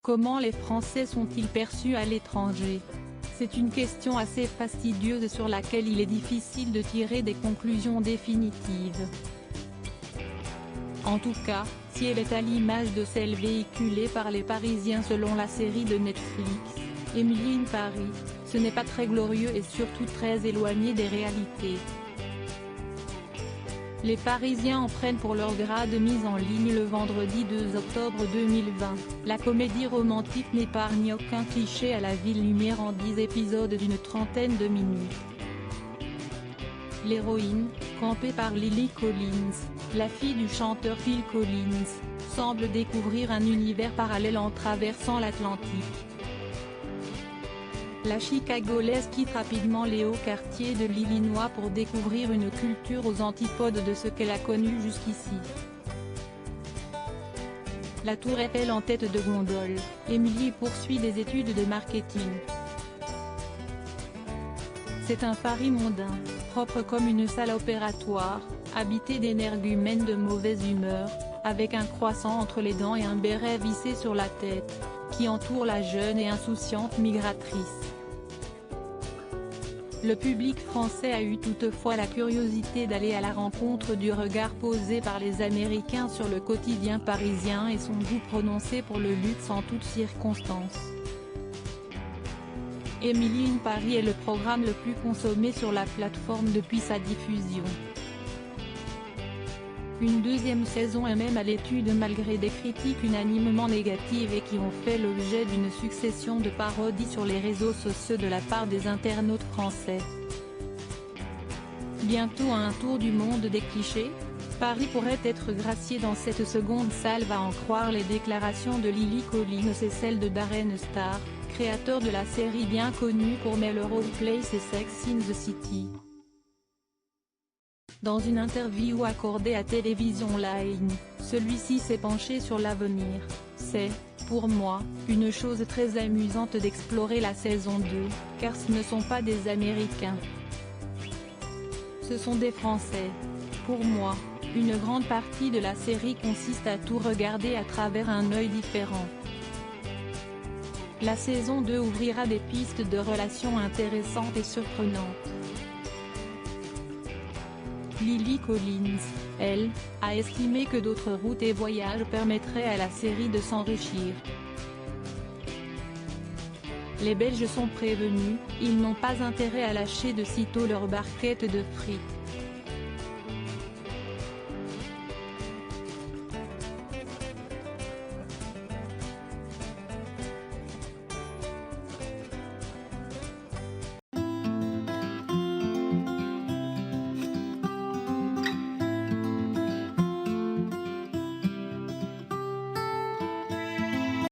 Comment les Français sont-ils perçus à l'étranger? C'est une question assez fastidieuse sur laquelle il est difficile de tirer des conclusions définitives. En tout cas, si elle est à l'image de celle véhiculée par les Parisiens selon la série de Netflix, Emily in Paris, ce n'est pas très glorieux et surtout très éloigné des réalités. Les Parisiens en prennent pour leur grade mise en ligne le vendredi 2 octobre 2020. La comédie romantique n'épargne aucun cliché à la ville lumière en 10 épisodes d'une trentaine de minutes. L'héroïne, campée par Lily Collins, la fille du chanteur Phil Collins, semble découvrir un univers parallèle en traversant l'Atlantique. La Chicagolaise quitte rapidement les hauts quartiers de l'Illinois pour découvrir une culture aux antipodes de ce qu'elle a connu jusqu'ici. La Tour Eiffel en tête de gondole, Emily poursuit des études de marketing. C'est un Paris mondain, propre comme une salle opératoire, habité d'énergumènes de mauvaise humeur, avec un croissant entre les dents et un béret vissé sur la tête, qui entoure la jeune et insouciante migratrice. Le public français a eu toutefois la curiosité d'aller à la rencontre du regard posé par les Américains sur le quotidien parisien et son goût prononcé pour le luxe en toutes circonstances. Emily in Paris est le programme le plus consommé sur la plateforme depuis sa diffusion. Une deuxième saison est même à l'étude malgré des critiques unanimement négatives et qui ont fait l'objet d'une succession de parodies sur les réseaux sociaux de la part des internautes français. Bientôt un tour du monde des clichés? Paris pourrait être gracié dans cette seconde salve à en croire les déclarations de Lily Collins et celles de Darren Star, créateur de la série bien connue pour Melrose Place et Sex and the City. Dans une interview accordée à Télévision Line, celui-ci s'est penché sur l'avenir. C'est, pour moi, une chose très amusante d'explorer la saison 2, car ce ne sont pas des Américains. Ce sont des Français. Pour moi, une grande partie de la série consiste à tout regarder à travers un œil différent. La saison 2 ouvrira des pistes de relations intéressantes et surprenantes. Lily Collins, elle, a estimé que d'autres routes et voyages permettraient à la série de s'enrichir. Les Belges sont prévenus, ils n'ont pas intérêt à lâcher de sitôt leur barquette de frites.